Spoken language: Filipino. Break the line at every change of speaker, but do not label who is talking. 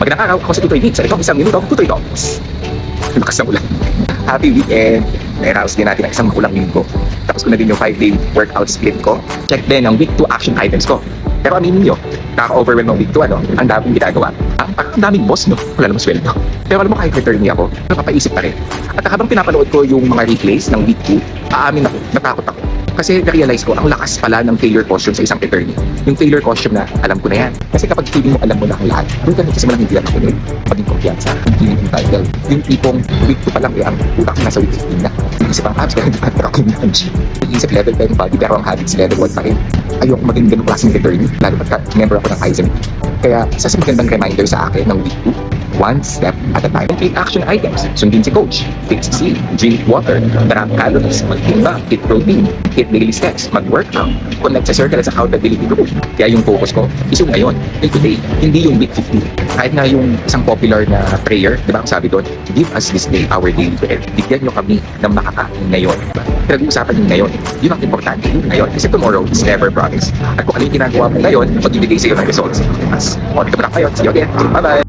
Magandang araw, ako si Tutoy Nick. Sa itong isang minuto, Tutoy Talks. Lukas na ulan. Happy weekend. Nairaos din natin ang isang makulang linggo. Tapos ko na din yung 5-day workout split ko. Check din ang week 2 action items ko. Pero aminin nyo, nakaka-overwhelm ng week 2, ang daming ginagawa. Parang ang daming boss, no? Wala namang sweldo. Pero alam mo, kahit returnee ako, napapaisip pa rin. At habang pinapanood ko yung mga replays ng week 2, aamin ako, natakot ako. Kasi na-realize ko, ang lakas pala ng failure costume sa isang attorney. Yung failure costume na, alam ko na yan. Kasi kapag feeling mo alam mo na ang lahat, doon ka nagsisimula hindi lang makinig. Maging kumpiyansa, yung feeling entitled. Yung tipong week 2 pa lang, ang utak ko nasa week 15 na. Yung isip ang abs, kaya hindi pa tracking ng gym. Yung isip level 10 body, pero ang habits level 1 pa rin. Ayoko maging ganung klaseng attorney, lalo pat member ako ng Kaizen. Kaya isa sa magandang reminder sa akin ng week 2, one step at a time. Complete action items. Sundin si coach. Fix sleep. Drink water. Track calories. Magtimbang. Eat protein. Hit daily steps. Mag-workout. Connect sa circle at sa accountability group. Kaya yung focus ko is yung ngayon. Yung today. Hindi yung week 15. Kahit nga yung isang popular na prayer, di ba ang sabi doon, give us this day our daily bread. Bigyan nyo kami ng makakain ngayon. Pinag-uusapan yung ngayon. Yun ang importante. Yung ngayon. Kasi tomorrow is never promised. At kung ano yung ginagawa mo ngayon, magbibigay sa iyo ng results. O, dito mo lang kayo. See you again. Bye-bye.